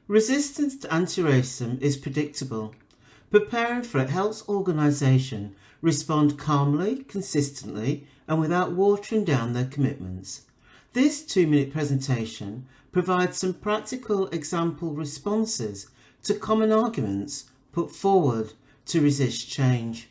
Resistance to anti-racism is predictable. Preparing for it helps organisations respond calmly, consistently, and without watering down their commitments. This 2-minute presentation provides some practical example responses to common arguments put forward to resist change.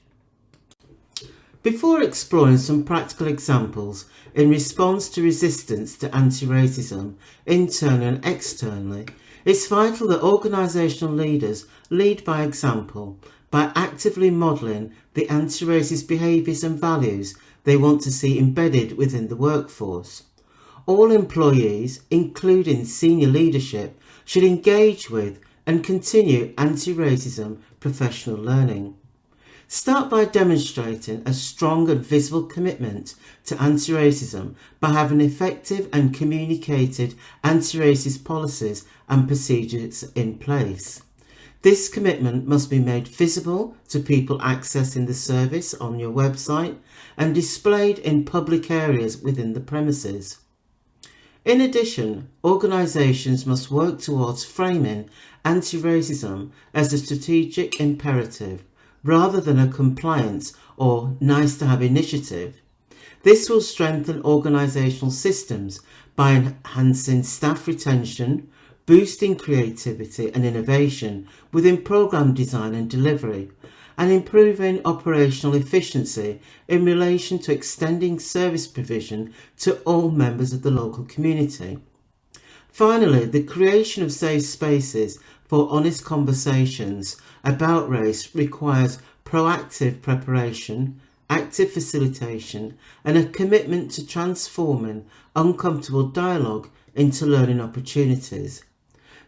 Before exploring some practical examples in response to resistance to anti-racism, internally and externally, it's vital that organisational leaders lead by example by actively modelling the anti-racist behaviours and values they want to see embedded within the workforce. All employees, including senior leadership, should engage with and continue anti-racism professional learning. Start by demonstrating a strong and visible commitment to anti-racism by having effective and communicated anti-racist policies and procedures in place. This commitment must be made visible to people accessing the service on your website and displayed in public areas within the premises. In addition, organisations must work towards framing anti-racism as a strategic imperative rather than a compliance or nice-to-have initiative. This will strengthen organisational systems by enhancing staff retention, boosting creativity and innovation within programme design and delivery, and improving operational efficiency in relation to extending service provision to all members of the local community. Finally, the creation of safe spaces for honest conversations about race requires proactive preparation, active facilitation, and a commitment to transforming uncomfortable dialogue into learning opportunities.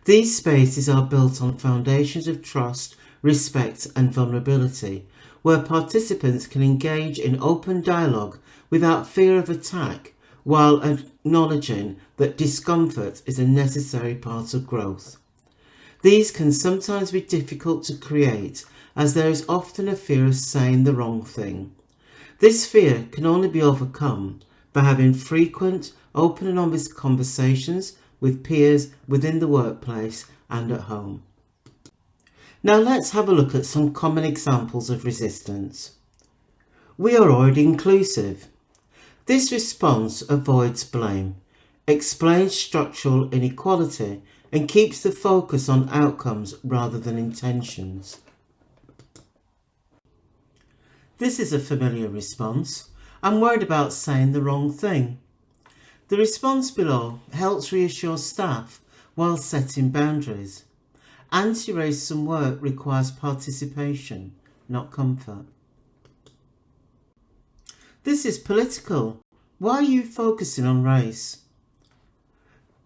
These spaces are built on foundations of trust, respect, and vulnerability, where participants can engage in open dialogue without fear of attack, while acknowledging that discomfort is a necessary part of growth. These can sometimes be difficult to create, as there is often a fear of saying the wrong thing. This fear can only be overcome by having frequent, open and honest conversations with peers within the workplace and at home. Now let's have a look at some common examples of resistance. We are already inclusive. This response avoids blame, explains structural inequality, and keeps the focus on outcomes rather than intentions. This is a familiar response. I'm worried about saying the wrong thing. The response below helps reassure staff while setting boundaries. Anti-racism work requires participation, not comfort. This is political. Why are you focusing on race?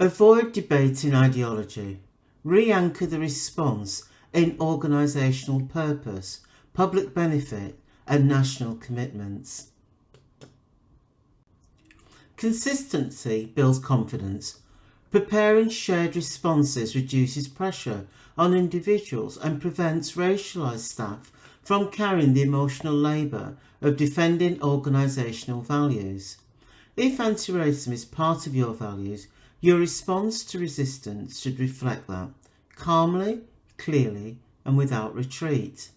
Avoid debating ideology. Re-anchor the response in organisational purpose, public benefit and national commitments. Consistency builds confidence. Preparing shared responses reduces pressure on individuals and prevents racialised staff from carrying the emotional labour of defending organisational values. If anti-racism is part of your values, your response to resistance should reflect that, calmly, clearly and without retreat.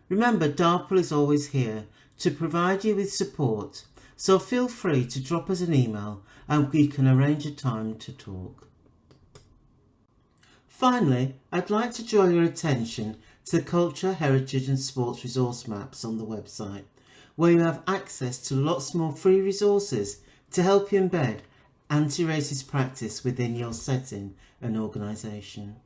Remember, DARPA is always here to provide you with support, so feel free to drop us an email and we can arrange a time to talk. Finally, I'd like to draw your attention to the Culture, Heritage and Sports resource maps on the website, where you have access to lots more free resources to help you embed anti-racist practice within your setting and organisation.